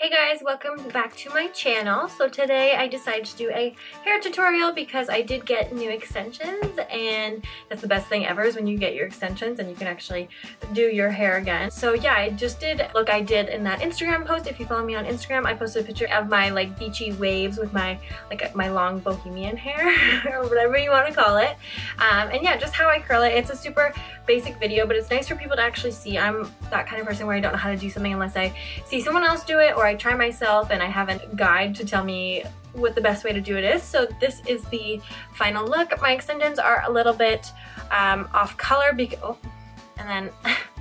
Hey guys, welcome back to my channel. So today I decided to do a hair tutorial because I did get new extensions, and that's the best thing ever is when you get your extensions and you can actually do your hair again. So yeah, I just did, look, I did in that Instagram post. If you follow me on Instagram, I posted a picture of my like beachy waves with my my long bohemian hair or whatever you want to call it. And yeah, just how I curl it. It's a super basic video, but it's nice for people to actually see. I'm that kind of person where I don't know how to do something unless I see someone else do it or I try myself and I have a guide to tell me what the best way to do it is. So this is the final look. My extensions are a little bit off color because and then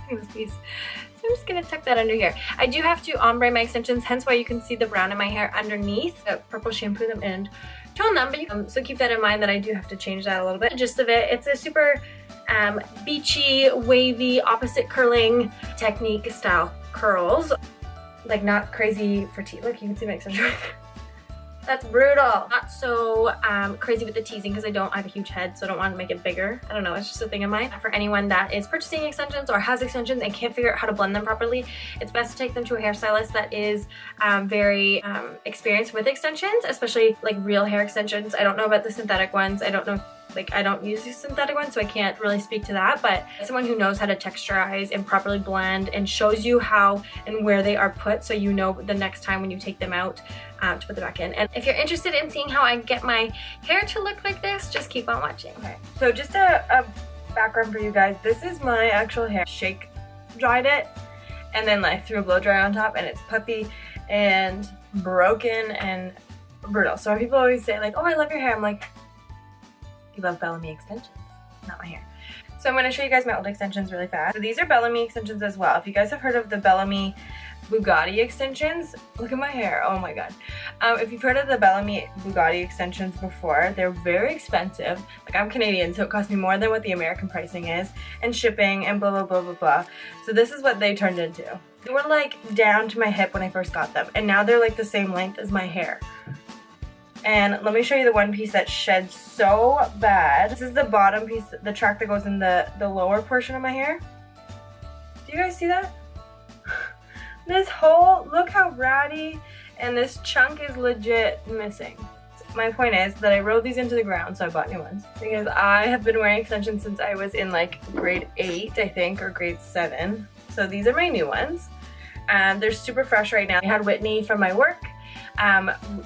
this piece. So I'm just gonna tuck that under here. I do have to ombre my extensions, hence why you can see the brown in my hair underneath. Purple shampoo them and tone them, but you can, so keep that in mind that I do have to change that a little bit. The gist of it, it's a super beachy, wavy, opposite curling technique style curls. Like not crazy for teeth. Look, you can see my extension right there. That's brutal. Not so crazy with the teasing because I have a huge head, so I don't want to make it bigger. I don't know, it's just a thing in mind. For anyone that is purchasing extensions or has extensions and can't figure out how to blend them properly, it's best to take them to a hairstylist that is very experienced with extensions, especially like real hair extensions. I don't know about the synthetic ones. I don't know, like I don't use these synthetic ones, so I can't really speak to that, but someone who knows how to texturize and properly blend and shows you how and where they are put, so you know the next time when you take them out to put them back in. And if you're interested in seeing how I get my hair to look like this, just keep on watching. Okay, so just a background for you guys. This is my actual hair. Shake dried it and then like threw a blow dryer on top, and it's puffy and broken and brutal. So people always say like, oh, I love your hair. I'm like, you love Bellamy extensions, not my hair. So I'm going to show you guys my old extensions really fast. So these are Bellamy extensions as well. If you guys have heard of the Bellamy Bugatti extensions, look at my hair, oh my god. If you've heard of the Bellamy Bugatti extensions before, they're very expensive. Like, I'm Canadian, so it cost me more than what the American pricing is, and shipping and blah blah blah blah blah. So this is what they turned into. They were like down to my hip when I first got them, and now they're like the same length as my hair. And let me show you the one piece that sheds so bad. This is the bottom piece, the track that goes in the lower portion of my hair. Do you guys see that? This whole, look how ratty, and this chunk is legit missing. My point is that I rode these into the ground, so I bought new ones. Because I have been wearing extensions since I was in like grade 8, I think, or grade 7. So these are my new ones. They're super fresh right now. I had Whitney from my work.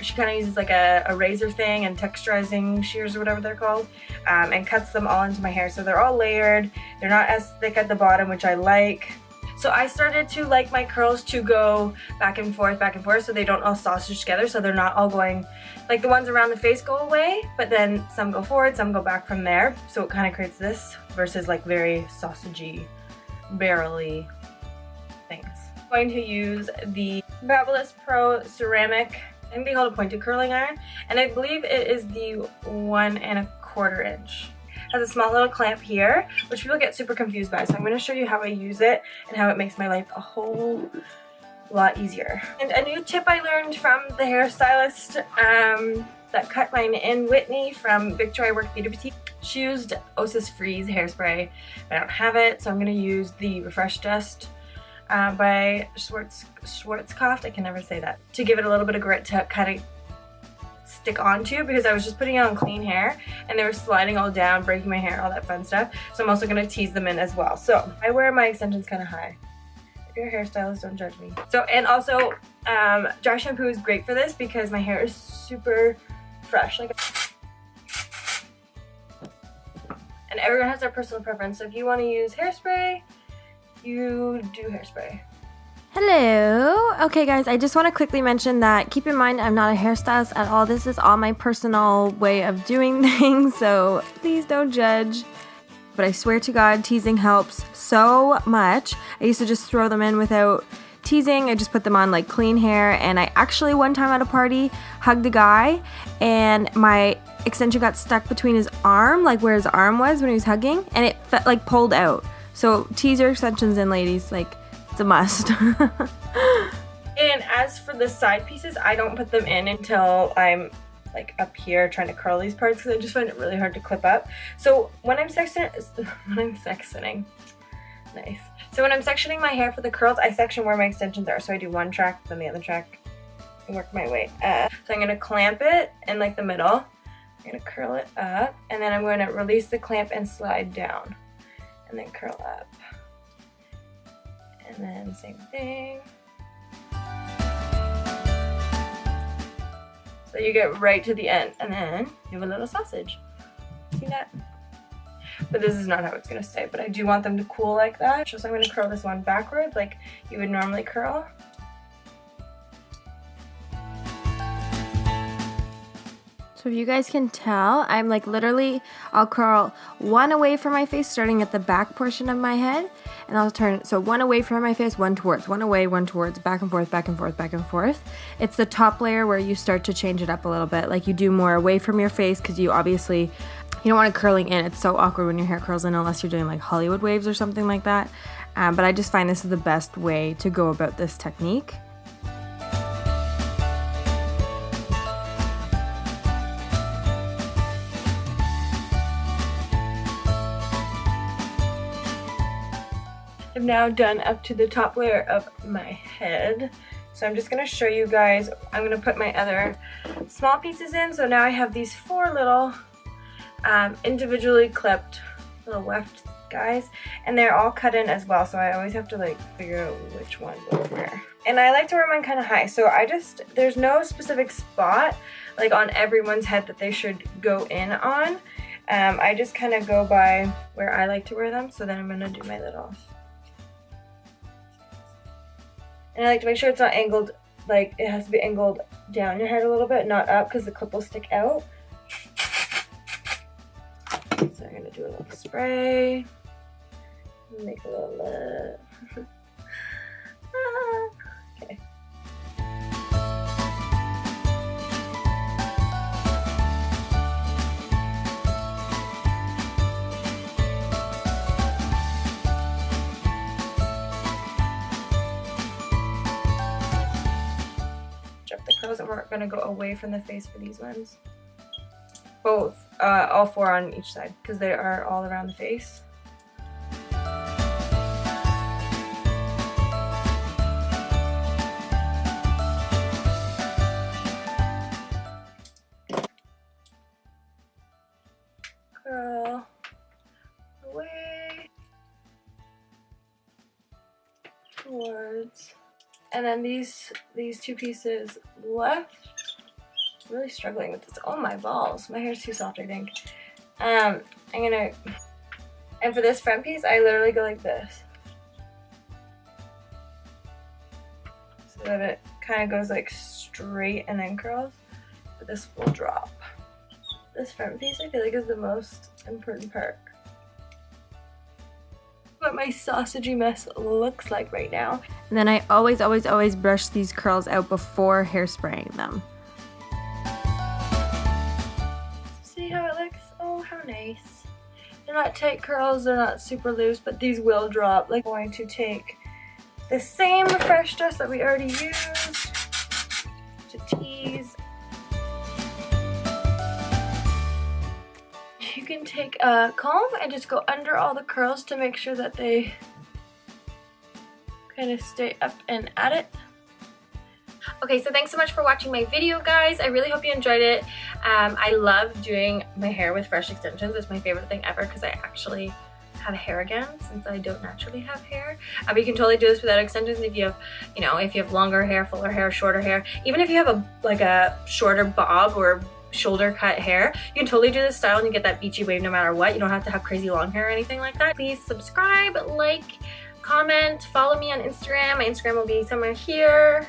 She kind of uses like a razor thing and texturizing shears or whatever they're called, and cuts them all into my hair, so they're all layered. They're not as thick at the bottom, which I like. So I started to like my curls to go back and forth, so they don't all sausage together, so they're not all going, like the ones around the face go away, but then some go forward, some go back from there, so it kind of creates this versus like very sausagey, barrely things. I'm going to use the Babyliss Pro Ceramic, I think they call it a pointed curling iron, and I believe it is the 1 1/4 inch. It has a small little clamp here, which people get super confused by, so I'm going to show you how I use it and how it makes my life a whole lot easier. And a new tip I learned from the hairstylist that cut mine in, Whitney from Victoria Work Beauty Boutique. She used Osis Freeze hairspray. I don't have it, so I'm going to use the Refresh Dust by Schwarzkopf, I can never say that, to give it a little bit of grit to kind of stick onto, because I was just putting it on clean hair and they were sliding all down, breaking my hair, all that fun stuff. So I'm also going to tease them in as well. So I wear my extensions kind of high. If you're a hairstylist, don't judge me. So, and also dry shampoo is great for this because my hair is super fresh. Like, and everyone has their personal preference. So if you want to use hairspray, you do hairspray. Hello. Okay guys, I just want to quickly mention that keep in mind I'm not a hairstylist at all. This is all my personal way of doing things, so please don't judge. But I swear to God, teasing helps so much. I used to just throw them in without teasing. I just put them on like clean hair, and I actually one time at a party hugged a guy and my extension got stuck between his arm, like where his arm was when he was hugging, and it like pulled out. So tease your extensions in, ladies, like it's a must. And as for the side pieces, I don't put them in until I'm like up here trying to curl these parts because I just find it really hard to clip up. So when I'm sectioning, nice. So when I'm sectioning my hair for the curls, I section where my extensions are. So I do one track, then the other track, and work my way up. So I'm gonna clamp it in like the middle. I'm gonna curl it up, and then I'm going to release the clamp and slide down, and then curl up. And then same thing. So you get right to the end, and then you have a little sausage. See that? But this is not how it's gonna stay, but I do want them to cool like that. So I'm gonna curl this one backwards like you would normally curl. So if you guys can tell, I'm like literally, I'll curl one away from my face starting at the back portion of my head, and I'll turn, so one away from my face, one towards, one away, one towards, back and forth, back and forth, back and forth. It's the top layer where you start to change it up a little bit, like you do more away from your face because you obviously, you don't want it curling in. It's so awkward when your hair curls in unless you're doing like Hollywood waves or something like that. But I just find this is the best way to go about this technique. I'm now done up to the top layer of my head. So I'm just gonna show you guys, I'm gonna put my other small pieces in. So now I have these 4 little individually clipped little weft guys, and they're all cut in as well. So I always have to like figure out which one goes where. And I like to wear mine kind of high. So there's no specific spot like on everyone's head that they should go in on. I just kind of go by where I like to wear them. So then I'm gonna do my little. And I like to make sure it's not angled, like it has to be angled down your head a little bit, not up, because the clip will stick out. So I'm gonna do a little spray, make a little okay. And we're gonna go away from the face for these ones. Both, all 4 on each side, because they are all around the face. Curl away towards. And then these 2 pieces left. I'm really struggling with this. Oh my balls, my hair's too soft, I think. And for this front piece, I literally go like this. So that it kind of goes like straight and then curls, but this will drop. This front piece I feel like is the most important part. What my sausagey mess looks like right now. And then I always brush these curls out before hairspraying them. See how it looks? Oh, how nice. They're not tight curls, they're not super loose, but these will drop. Like, I'm going to take the same fresh dust that we already used to tease. You can take a comb and just go under all the curls to make sure that they kind of stay up and at it. Okay, so thanks so much for watching my video, guys. I really hope you enjoyed it. I love doing my hair with fresh extensions. It's my favorite thing ever because I actually have hair again since I don't naturally have hair. But you can totally do this without extensions if you have, if you have longer hair, fuller hair, shorter hair. Even if you have a shorter bob or shoulder cut hair, you can totally do this style and you get that beachy wave no matter what. You don't have to have crazy long hair or anything like that. Please subscribe, like, comment, follow me on Instagram. My Instagram will be somewhere here.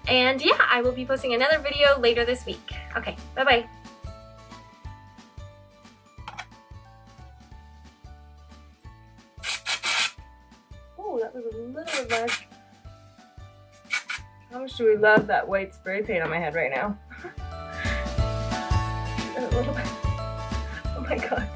And yeah, I will be posting another video later this week. Okay, bye-bye. Oh, that was a little bit much. How much do we love that white spray paint on my head right now? A little bit. Oh my god.